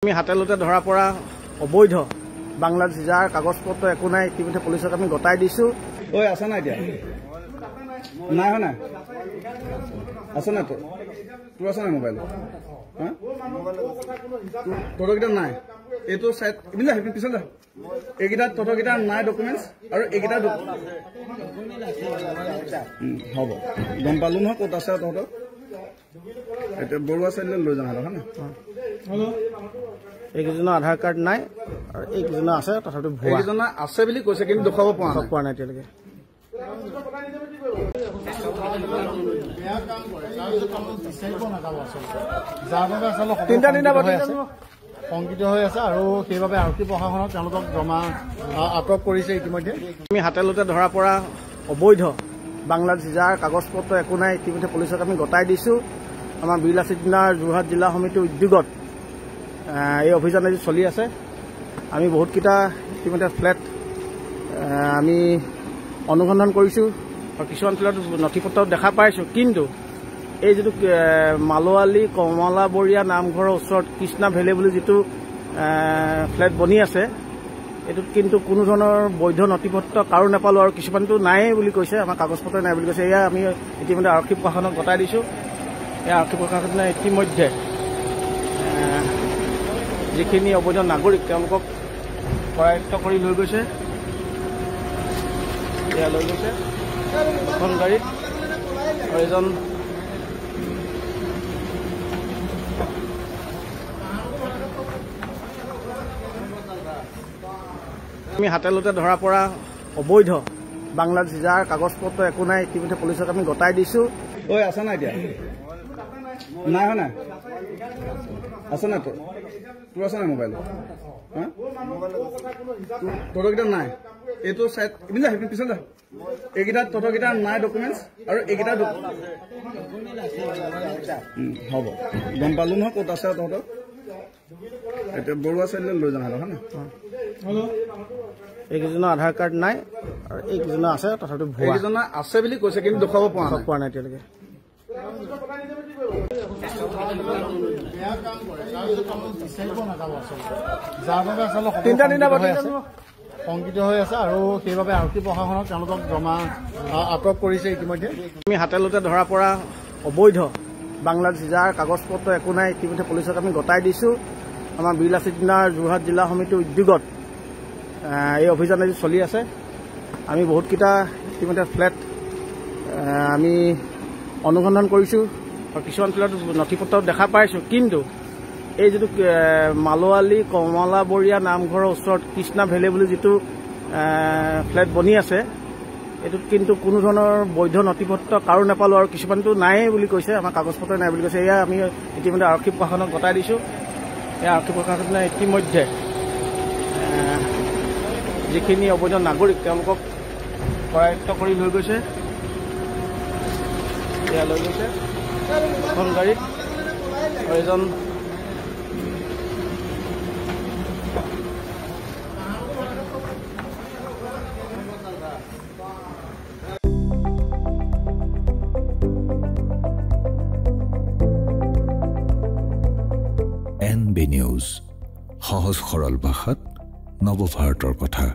আমি হাতেলতে ধৰা পৰা অবৈধ বাংলাদেশ যাৰ কাগজপত্ৰ একো নাই ইতিমধ্যে পুলিচক আমি গতাই দিছো। ঐ আছে না এতিয়া নাই হয় না আছে না তোৰ আছে না মোবাইল তোৰকেইটা নাই এইটো চাই পিছত যা এইকেইটা তহঁতকেইটা নাই ডকুমেণ্টছ আৰু এইকেইটা হ'ব গম পালো নহয় ক'ত আছে তহঁতৰ এতিয়া বৰুৱা চাইডলৈ লৈ যাওঁ হয় না এইকেইজনৰ আধাৰ কাৰ্ড নাই আৰু এইকেইজনৰ আছে তথাপিতো এইকেইজনৰ আছে বুলি কৈছে কিন্তু দেখুৱাব পৰা নাই এতিয়ালৈকে। সংকিত হৈ আছে আৰু সেইবাবে আৰক্ষী প্ৰশাসনক তেওঁলোকক জমা আটক কৰিছে ইতিমধ্যে। আমি হাতেলতে ধৰা পৰা অবৈধ বাংলাদেশ যাৰ কাগজপত্ৰ একো নাই ইতিমধ্যে পুলিচক আমি গতাই দিছো। আমাৰ বিলাসী দিনাৰ যোৰহাট জিলা সমিতিৰ উদ্যোগত এই অভিযান আজি চলি আছে। আমি বহুতকেইটা ইতিমধ্যে ফ্লেট আমি অনুসন্ধান কৰিছোঁ আৰু কিছুমান ফ্লেট নথিপত্ৰ দেখা পাইছোঁ, কিন্তু এই যিটো মালোৱালী কমলাবৰীয়া নামঘৰৰ ওচৰত কৃষ্ণা ভেলী বুলি যিটো ফ্লেট বনি আছে এইটোত কিন্তু কোনো ধৰণৰ বৈধ নথিপত্ৰ কাৰো নাপালোঁ আৰু কিছুমানটো নায়েই বুলি কৈছে, আমাৰ কাগজপত্ৰ নাই বুলি কৈছে। এয়া আমি ইতিমধ্যে আৰক্ষী প্ৰশাসনক গতাই দিছোঁ। এই আৰক্ষী প্ৰশাসনে ইতিমধ্যে যিখিনি অবৈধ নাগৰিক তেওঁলোকক কৰায়ত্ব কৰি লৈ গৈছে। এয়া লৈ গৈছে এখন গাড়ীত আৰু এজন আমি হাতেলতে ধৰা পৰা অবৈধ বাংলাদেশ যাৰ কাগজপত্ৰ একো নাই ইতিমধ্যে পুলিচক আমি গতাই দিছো। ঐ আছে না এতিয়া নাই হয় না আছে না তোৰ আছে না মোবাইল তহঁতকেইটা নাই এইটো চাই পিছত যা এইকেইটা তহঁতকেইটা নাই ডকুমেণ্টছ আৰু এইকেইটা হ'ব গম পালো নহয় ক'ত আছে তহঁতৰ এতিয়া বৰুৱা চাইডলৈ লৈ যাওঁ হয় না এইকেইজনৰ আধাৰ কাৰ্ড নাই আৰু এইকেইজনৰ আছে তথাপিতো এইকেইজনৰ আছে বুলি কৈছে কিন্তু দেখুৱাব পৰা নাই এতিয়ালৈকে। সংকিত হৈ আছে আৰু সেইবাবে আৰক্ষী প্ৰশাসনক তেওঁলোকক জমা আটক কৰিছে ইতিমধ্যে। আমি হাতেলতে ধৰা পৰা অবৈধ বাংলাদেশ যাৰ কাগজপত্ৰ একো নাই ইতিমধ্যে পুলিচক আমি গতাই দিছো। আমাৰ বিলাসী দিনাৰ যোৰহাট জিলা সমিতিৰ উদ্যোগত এই অভিযান আজি চলি আছে। আমি বহুতকেইটা ইতিমধ্যে ফ্লেট আমি অনুসন্ধান কৰিছোঁ আৰু কিছুমান ফ্লেট নথিপত্ৰ দেখা পাইছোঁ, কিন্তু এই যিটো মালোৱালী কমলাবৰীয়া নামঘৰৰ ওচৰত কৃষ্ণা ভেলী বুলি যিটো ফ্লেট বনি আছে এইটোত কিন্তু কোনো ধৰণৰ বৈধ নথিপত্ৰ কাৰো নাপালোঁ আৰু কিছুমানটো নায়েই বুলি কৈছে, আমাৰ কাগজপত্ৰ নাই বুলি কৈছে। এয়া আমি ইতিমধ্যে আৰক্ষী প্ৰশাসনক গতাই দিছোঁ। এই আৰক্ষী প্ৰশাসনে ইতিমধ্যে যিখিনি অবৈধ নাগৰিক তেওঁলোকক কৰায়ত্ব কৰি লৈ গৈছে। এয়া লৈ গৈছে এখন গাড়ীত আৰু এজন NB নিউজ সহজ সৰল ভাষাত নৱভাৰতৰ কথা।